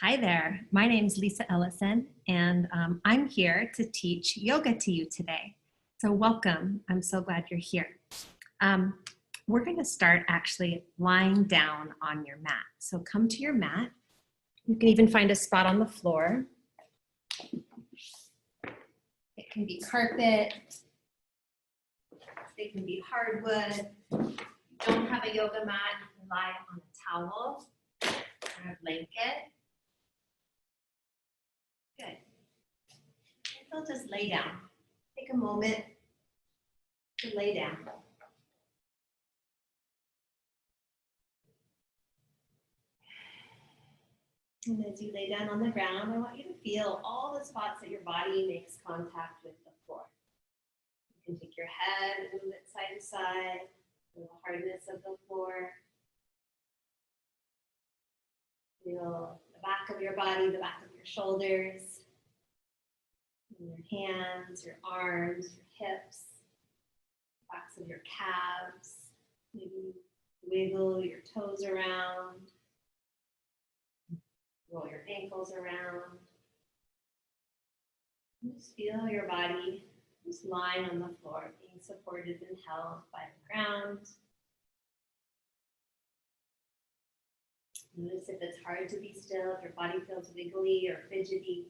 Hi there, my name is Lisa Ellison, and I'm here to teach yoga to you today. So welcome, I'm so glad you're here. We're going to start actually lying down on your mat. So come to your mat. You can even find a spot on the floor. It can be carpet, it can be hardwood. If you don't have a yoga mat, you can lie on a towel or a blanket. Good. So just lay down. Take a moment to lay down. And as you lay down on the ground, I want you to feel all the spots that your body makes contact with the floor. You can take your head and move it side to side, feel the hardness of the floor. Feel the back of your body, the back of your shoulders, your hands, your arms, your hips, backs of your calves. Maybe wiggle your toes around. Roll your ankles around. Just feel your body just lying on the floor, being supported and held by the ground. Notice if it's hard to be still, if your body feels wiggly or fidgety,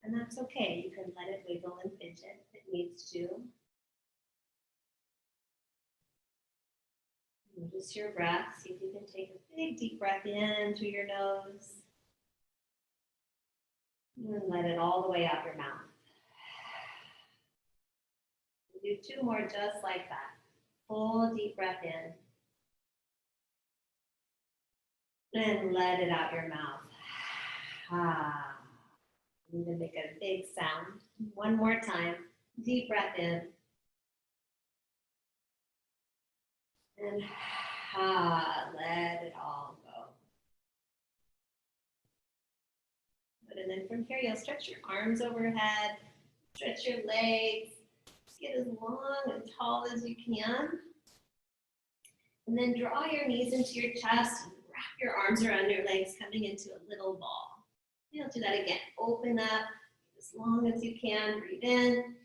and that's okay. You can let it wiggle and fidget if it needs to. Notice your breath. See if you can take a big deep breath in through your nose. And let it all the way out your mouth. We'll do two more just like that. Full deep breath in. And let it out your mouth. Ah. You need to make a big sound. One more time. Deep breath in. And let it all go. Good. And then from here, you'll stretch your arms overhead, stretch your legs, get as long and tall as you can. And then draw your knees into your chest and wrap your arms around your legs, coming into a little ball. You'll do that again. Open up as long as you can. Breathe in.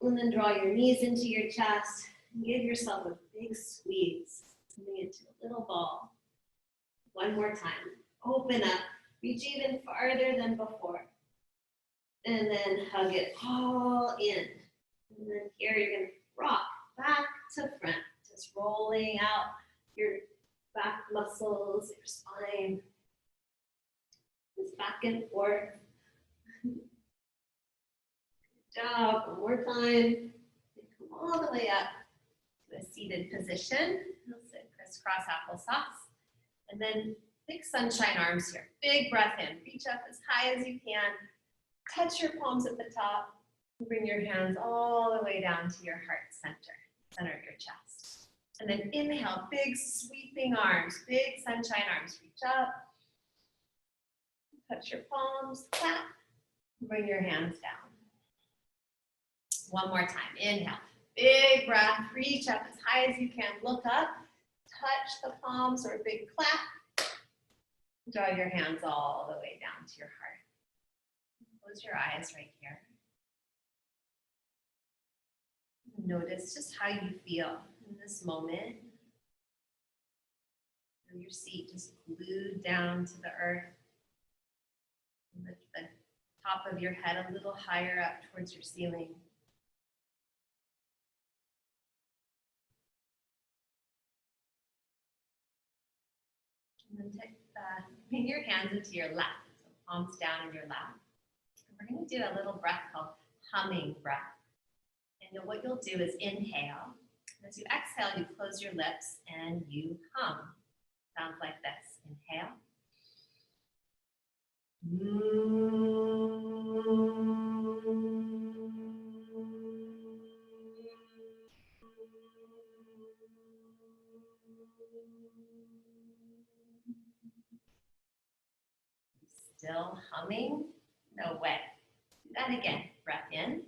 And then draw your knees into your chest. And give yourself a big squeeze. Coming into a little ball. One more time. Open up. Reach even farther than before. And then hug it all in. And then here you're going to rock back to front. Just rolling out your back muscles, your spine. Just back and forth. Good job. One more time. Come all the way up to a seated position. You'll sit crisscross applesauce. And then big sunshine arms here. Big breath in. Reach up as high as you can. Touch your palms at the top. Bring your hands all the way down to your heart center of your chest. And then inhale, big sweeping arms, big sunshine arms. Reach up. Touch your palms, clap. Bring your hands down. One more time. Inhale. Big breath. Reach up as high as you can. Look up. Touch the palms or a big clap. Draw your hands all the way down to your heart. Close your eyes right here. Notice just how you feel in this moment. Your seat just glued down to the earth. Lift the top of your head a little higher up towards your ceiling. And then bring your hands into your lap, so palms down in your lap. And we're going to do a little breath called humming breath. And what you'll do is inhale. As you exhale, you close your lips and you hum. Sounds like this. Inhale. Still humming? No way. Do that again. Breath in.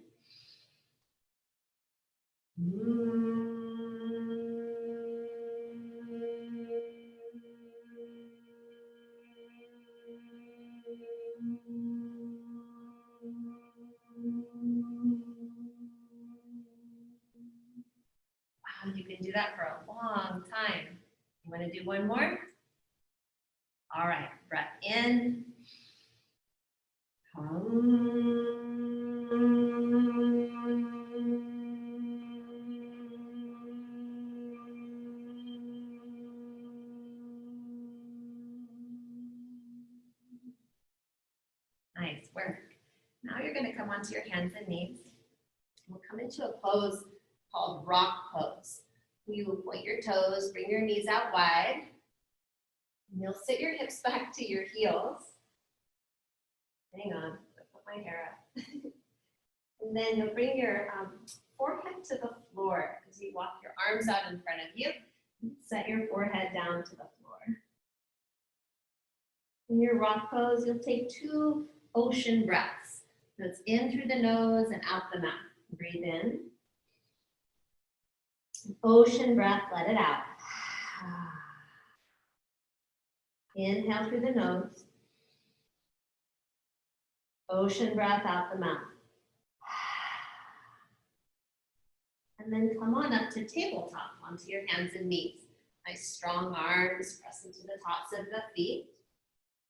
do that for a long time. You want to do one more? All right, breath in. Nice work. Now you're going to come onto your hands and knees. We'll come into a pose called rock pose. You will point your toes, bring your knees out wide. And you'll sit your hips back to your heels. Hang on, I'll put my hair up. And then you'll bring your forehead to the floor as you walk your arms out in front of you. Set your forehead down to the floor. In your rock pose, you'll take 2 ocean breaths. So it's in through the nose and out the mouth. Breathe in. Ocean breath, let it out. Inhale through the nose. Ocean breath out the mouth. And then come on up to tabletop onto your hands and knees. Nice strong arms, press into the tops of the feet.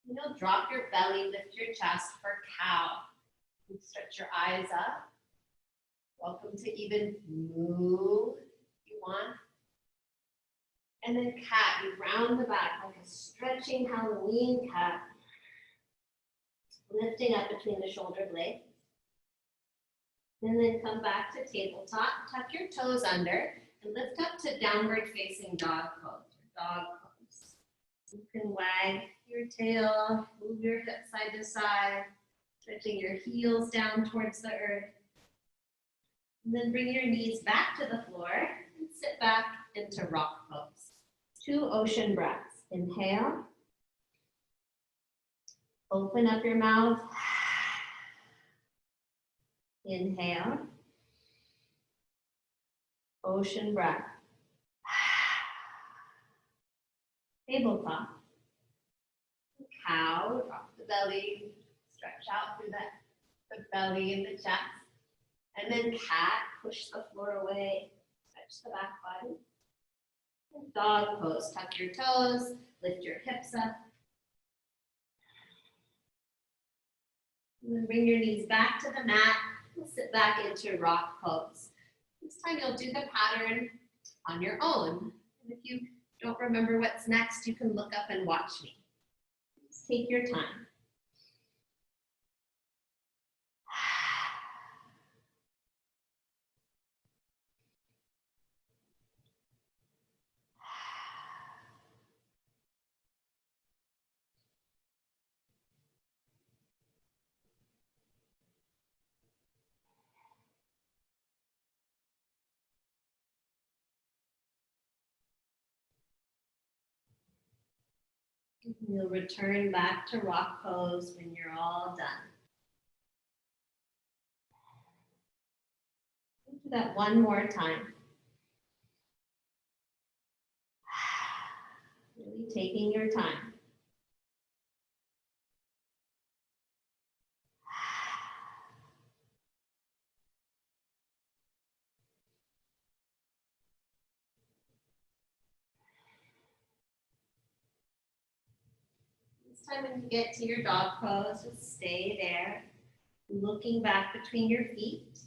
And you'll drop your belly, lift your chest for cow. And stretch your eyes up. Welcome to even move if you want. And then cat, you round the back like a stretching Halloween cat. Lifting up between the shoulder blades. And then come back to tabletop, tuck your toes under, and lift up to downward facing dog pose, or dog pose. You can wag your tail, move your hips side to side, stretching your heels down towards the earth. And then bring your knees back to the floor and sit back into rock pose. 2 ocean breaths. Inhale. Open up your mouth. Inhale. Ocean breath. Tabletop. Cow, drop the belly, stretch out through the belly and the chest. And then cat, push the floor away, stretch the back body. And dog pose, tuck your toes, lift your hips up. And then bring your knees back to the mat. We'll sit back into rock pose. This time you'll do the pattern on your own. And if you don't remember what's next, you can look up and watch me. Just take your time. You'll return back to rock pose when you're all done. Do that one more time. Really taking your time. This time when you get to your dog pose, just stay there, looking back between your feet.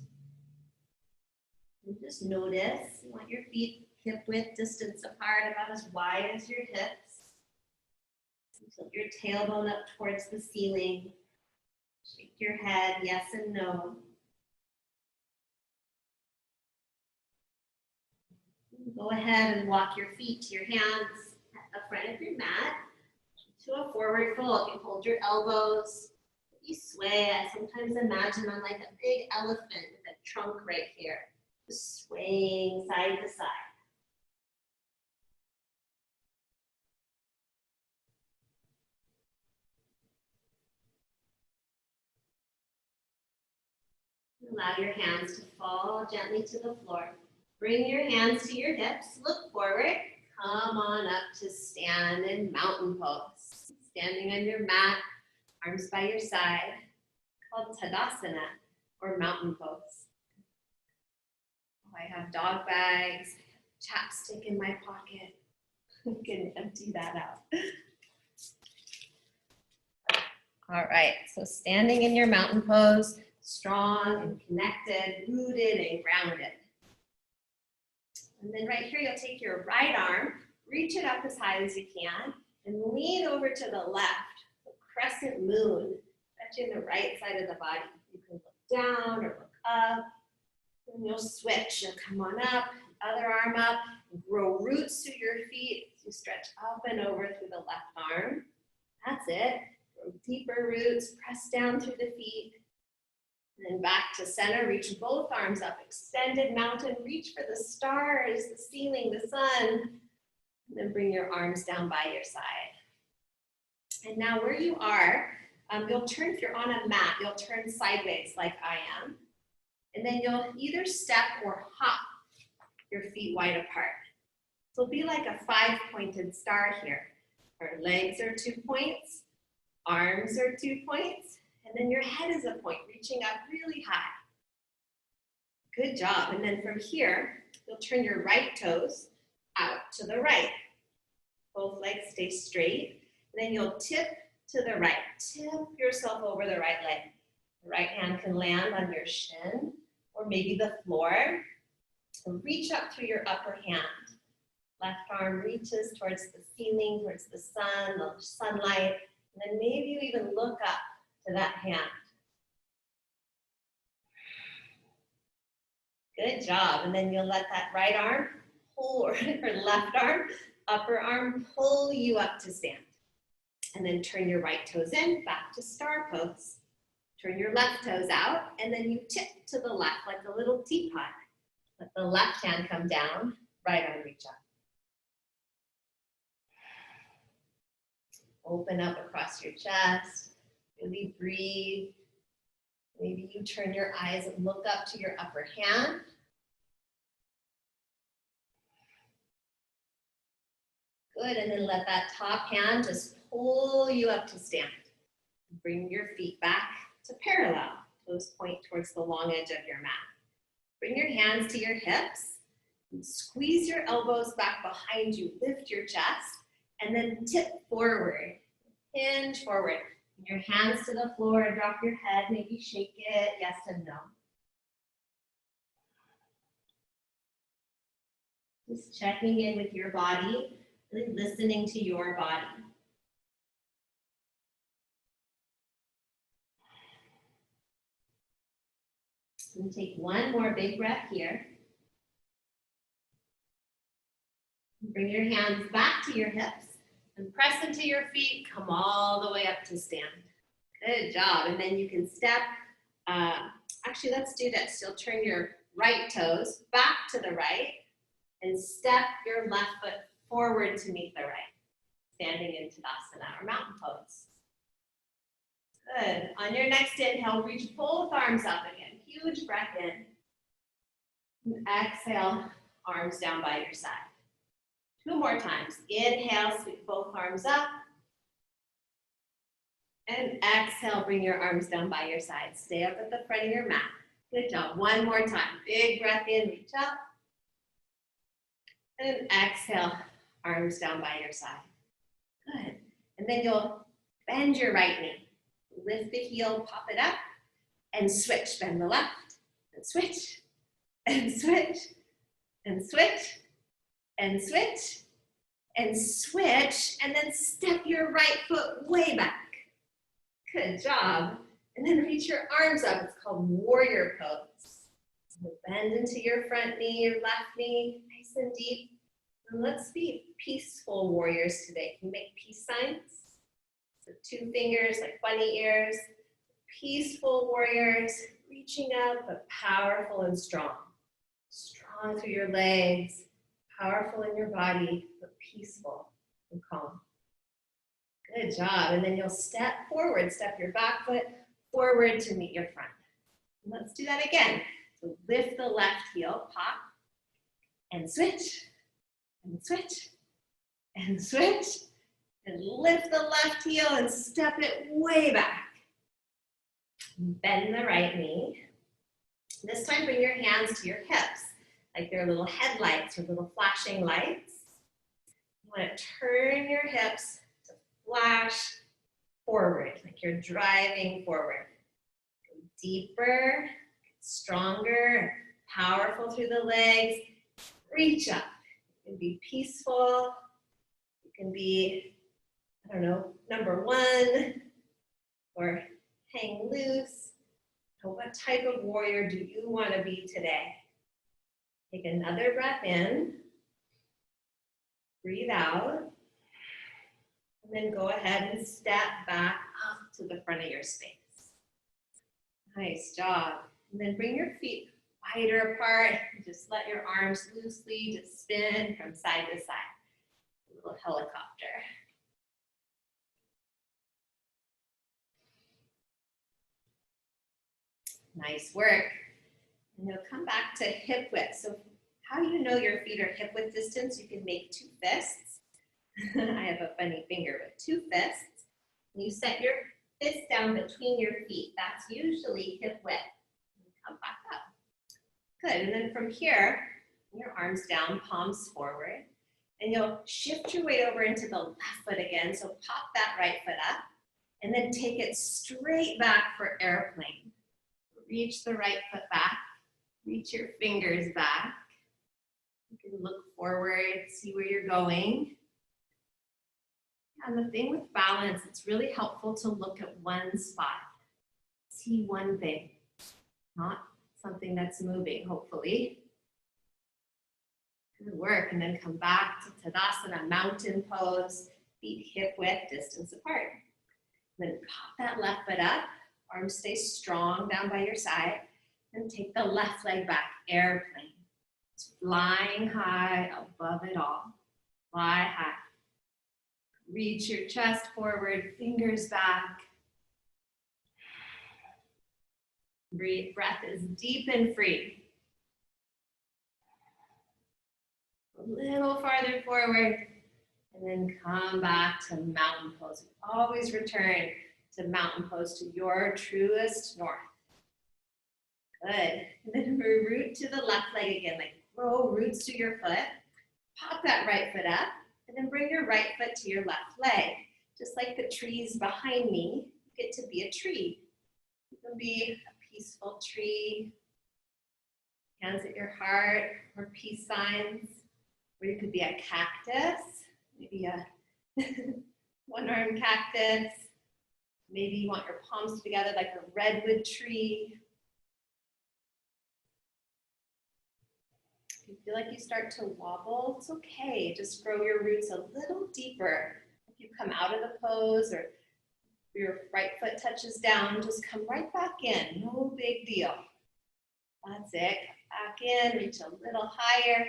And just notice, you want your feet hip width distance apart, about as wide as your hips. Tilt your tailbone up towards the ceiling. Shake your head, yes and no. Go ahead and walk your feet to your hands at the front of your mat to a forward fold. You hold your elbows. You sway. I sometimes imagine I'm like a big elephant with a trunk right here, just swaying side to side. Allow your hands to fall gently to the floor. Bring your hands to your hips, look forward. Come on up to stand in mountain pose. Standing on your mat, arms by your side, called Tadasana or mountain pose. I have dog bags, chapstick in my pocket. I'm gonna empty that out. All right, so standing in your mountain pose, strong and connected, rooted and grounded. And then right here, you'll take your right arm, reach it up as high as you can, and lean over to the left, the crescent moon, touching the right side of the body. You can look down or look up, and you'll switch. You'll come on up, other arm up, grow roots through your feet. You stretch up and over through the left arm. That's it. Grow deeper roots, press down through the feet. And then back to center, reach both arms up, extended mountain, reach for the stars, the ceiling, the sun. And then bring your arms down by your side. And now where you are, you'll turn, if you're on a mat, you'll turn sideways like I am. And then you'll either step or hop your feet wide apart. So it'll be like a 5-pointed star here. Our legs are 2 points, arms are 2 points, and then your head is a point, reaching up really high. Good job. And then from here, you'll turn your right toes out to the right. Both legs stay straight. And then you'll tip to the right. Tip yourself over the right leg. The right hand can land on your shin or maybe the floor. And reach up through your upper hand. Left arm reaches towards the ceiling, towards the sun, the sunlight. And then maybe you even look up to that hand. Good job. And then you'll let that right arm pull, or left arm, upper arm pull you up to stand. And then turn your right toes in, back to star pose. Turn your left toes out, and then you tip to the left like a little teapot. Let the left hand come down, right arm reach up. Open up across your chest, really breathe. Maybe you turn your eyes and look up to your upper hand. Good, and then let that top hand just pull you up to stand. Bring your feet back to parallel. Toes point towards the long edge of your mat. Bring your hands to your hips. And squeeze your elbows back behind you. Lift your chest. And then tip forward. Hinge forward. Bring your hands to the floor. Drop your head. Maybe shake it. Yes and no. Just checking in with your body. Really listening to your body. And take one more big breath here. Bring your hands back to your hips and press into your feet. Come all the way up to stand. Good job. And then you can step. Actually, let's do this. You'll turn your right toes back to the right and step your left foot forward to meet the right. Standing in Tadasana or mountain pose. Good. On your next inhale, reach both arms up again. Huge breath in. And exhale, arms down by your side. 2 more times. Inhale, sweep both arms up. And exhale, bring your arms down by your side. Stay up at the front of your mat. Good job. 1 more time. Big breath in, reach up. And exhale, arms down by your side. Good. And then you'll bend your right knee. Lift the heel, pop it up, and switch. Bend the left, and switch, and switch, and switch, and switch, and switch, and then step your right foot way back. Good job. And then reach your arms up. It's called warrior pose. So bend into your front knee, your left knee, nice and deep. And let's be peaceful warriors today. Can you make peace signs? So 2 fingers like bunny ears. Peaceful warriors, reaching up, but powerful and strong. Strong through your legs, powerful in your body, but peaceful and calm. Good job. And then you'll step forward, step your back foot forward to meet your front. And let's do that again. So lift the left heel, pop, and switch, and switch, and switch, and lift the left heel and step it way back. Bend the right knee. This time bring your hands to your hips. like they're little headlights or little flashing lights. You want to turn your hips to flash forward, like you're driving forward. Go deeper, stronger, powerful through the legs. Reach up. You can be peaceful. You can be, I don't know, number one, or hang loose. So what type of warrior do you want to be today? Take another breath in. Breathe out. And then go ahead and step back up to the front of your space. Nice job. And then bring your feet wider apart. And just let your arms loosely just spin from side to side. A little helicopter. Nice work. And you'll come back to hip width. So how do you know your feet are hip width distance? You can make two fists. I have a funny finger with two fists. And you set your fist down between your feet. That's usually hip width. Come back up. Good. And then from here, your arms down, palms forward. And you'll shift your weight over into the left foot again. So pop that right foot up. And then take it straight back for airplane. Reach the right foot back. Reach your fingers back. You can look forward, see where you're going. And the thing with balance, it's really helpful to look at one spot. See one thing, not something that's moving, hopefully. Good work. And then come back to Tadasana, mountain pose, feet hip width, distance apart. And then pop that left foot up. Arms stay strong down by your side. And take the left leg back, airplane. It's flying high above it all. Fly high. Reach your chest forward, fingers back. Breathe, breath is deep and free. A little farther forward, and then come back to mountain pose. Always return to mountain pose, to your truest north. Good. And then root to the left leg again, like grow roots to your foot. Pop that right foot up, and then bring your right foot to your left leg. Just like the trees behind me, you get to be a tree. You can be a peaceful tree, hands at your heart, or peace signs. Or you could be a cactus, maybe a one-armed cactus. Maybe you want your palms together like a redwood tree. If you feel like you start to wobble, it's okay. Just grow your roots a little deeper. If you come out of the pose or your right foot touches down, just come right back in. No big deal. That's it. Back in, reach a little higher.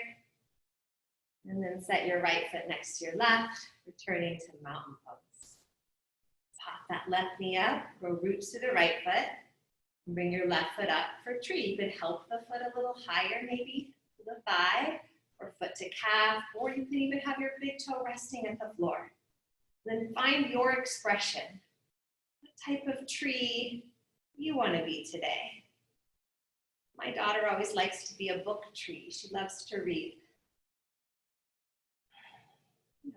And then set your right foot next to your left, returning to mountain pose. Pop that left knee up, grow roots to the right foot, and bring your left foot up for tree. You could help the foot a little higher, maybe to the thigh, or foot to calf, or you can even have your big toe resting at the floor. Then find your expression. What type of tree you want to be today? My daughter always likes to be a book tree. She loves to read.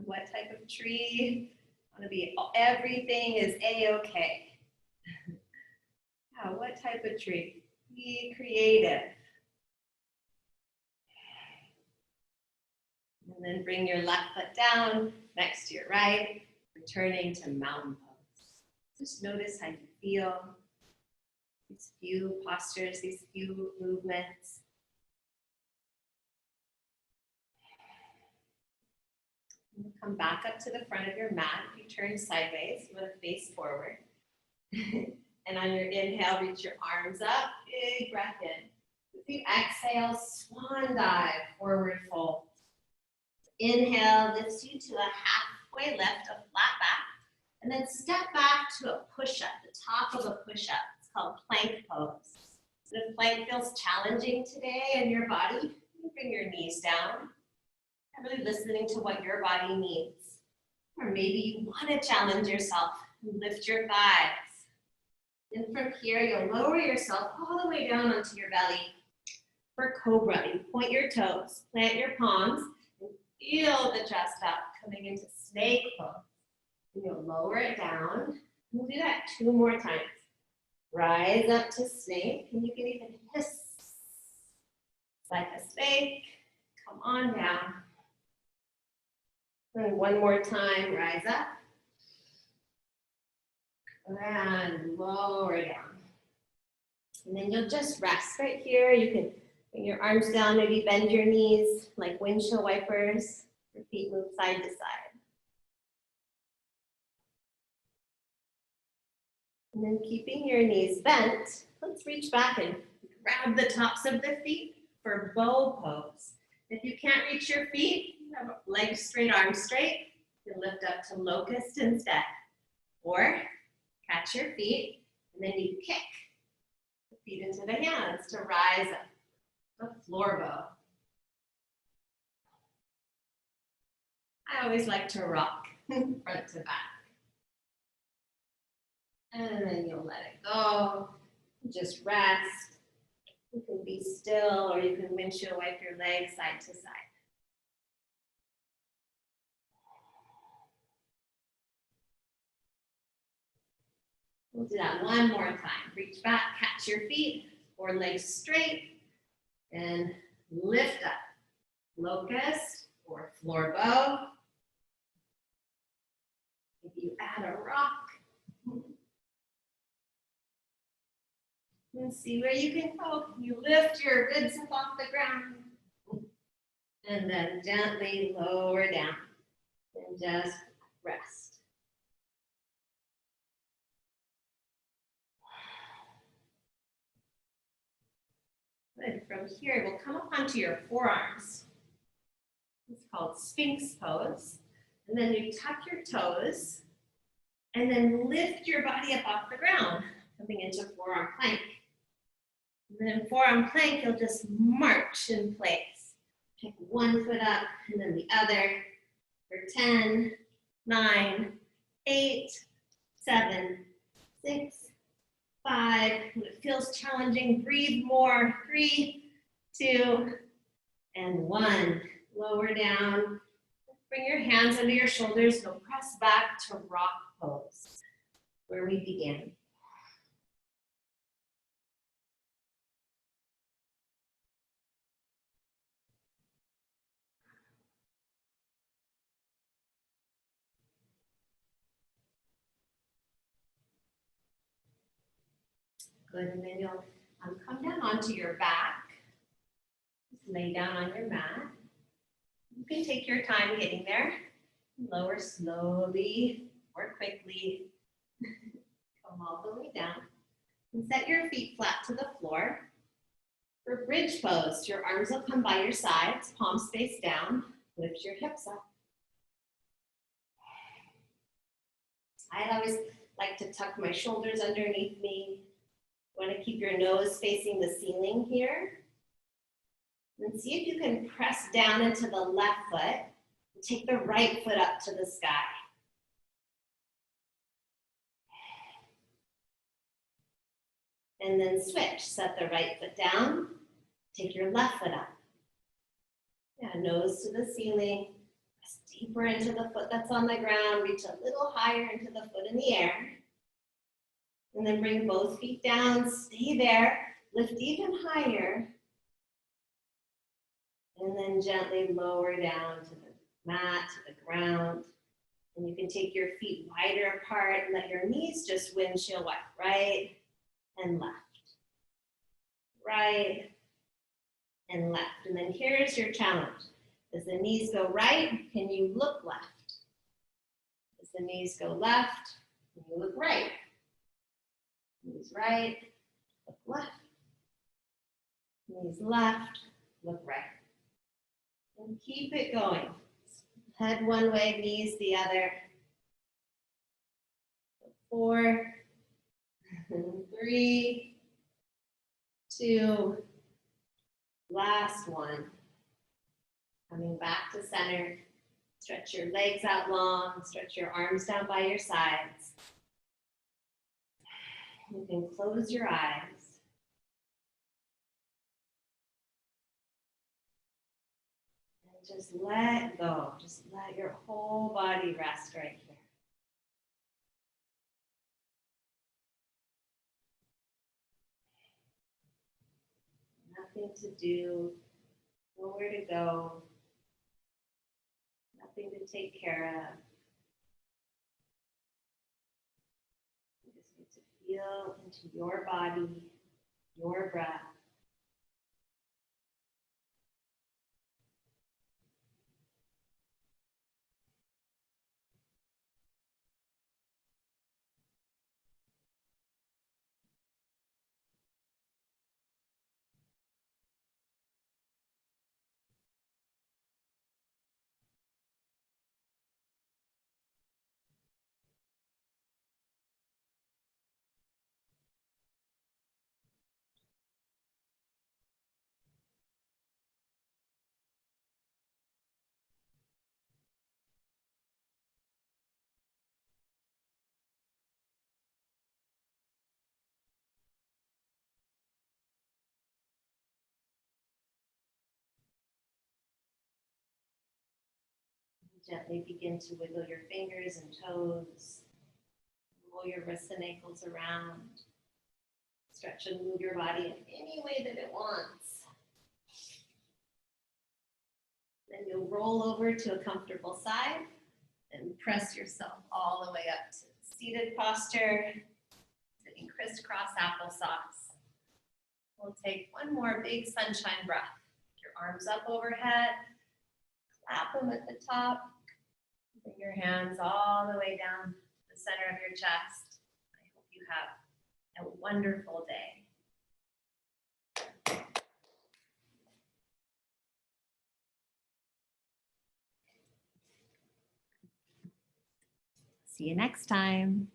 What type of tree? I want to be everything is A-okay. What type of tree? Be creative. And then bring your left foot down next to your right, returning to mountain pose. Just notice how you feel. These few postures, these few movements. Come back up to the front of your mat. If you turn sideways, you want to face forward. And on your inhale, reach your arms up. Big breath in. If you exhale, swan dive, forward fold. Inhale lifts you to a halfway lift, a flat back. And then step back to a push-up, the top of a push-up. It's called plank pose. So if plank feels challenging today in your body, you can bring your knees down. Really listening to what your body needs. Or maybe you want to challenge yourself and lift your thighs. And from here, you'll lower yourself all the way down onto your belly. For cobra, you point your toes, plant your palms, and feel the chest up, coming into snake pose. And you'll lower it down. We'll do that 2 more times. Rise up to snake, and you can even hiss like a snake. Come on down. And 1 more time, rise up. And lower down. And then you'll just rest right here. You can bring your arms down, maybe bend your knees like windshield wipers. Your feet move side to side. And then keeping your knees bent, let's reach back and grab the tops of the feet for bow pose. If you can't reach your feet, you have legs straight, arms straight, you lift up to locust instead. Or catch your feet, and then you kick the feet into the hands to rise up, the floor bow. I always like to rock front to back. And then you'll let it go. Just rest. You can be still, or you can windshield wipe your legs side to side. We'll do that 1 more time. Reach back, catch your feet, or legs straight, and lift up. Locust or floor bow. If you add a rock, and see where you can go. You lift your ribs up off the ground, and then gently lower down, and just rest. Good. From here, we'll come up onto your forearms. It's called Sphinx pose. And then you tuck your toes, and then lift your body up off the ground, coming into forearm plank. And then forearm plank, you'll just march in place. Pick 1 foot up, and then the other for 10, 9, 8, 7, 6, 5. When it feels challenging, breathe more. 3, 2, and 1. Lower down. Bring your hands under your shoulders. You'll press back to rock pose, where we began. Good, and then you'll come down onto your back. Just lay down on your mat. You can take your time getting there. Lower slowly or quickly. Come all the way down. And set your feet flat to the floor. For bridge pose, your arms will come by your sides, palms face down. Lift your hips up. I'd always like to tuck my shoulders underneath me. You want to keep your nose facing the ceiling here. And see if you can press down into the left foot and take the right foot up to the sky. And then switch. Set the right foot down. Take your left foot up. Yeah, nose to the ceiling. Press deeper into the foot that's on the ground. Reach a little higher into the foot in the air. And then bring both feet down. Stay there. Lift even higher. And then gently lower down to the mat, to the ground. And you can take your feet wider apart and let your knees just windshield wipe right and left. Right and left. And then here's your challenge. As the knees go right, can you look left? As the knees go left, can you look right? Knees right, look left. Knees left, look right. And keep it going. Head one way, knees the other. 4, 3, 2, last one. Coming back to center. Stretch your legs out long. Stretch your arms down by your sides. You can close your eyes. just let go. Just let your whole body rest right here. Nothing to do, nowhere to go, nothing to take care of. You just need to feel into your body, your breath. Gently begin to wiggle your fingers and toes. Roll your wrists and ankles around. Stretch and move your body in any way that it wants. Then you'll roll over to a comfortable side and press yourself all the way up to seated posture, sitting crisscross applesauce. We'll take one more big sunshine breath. Your arms up overhead, clap them at the top. Bring your hands all the way down to the center of your chest. I hope you have a wonderful day. See you next time.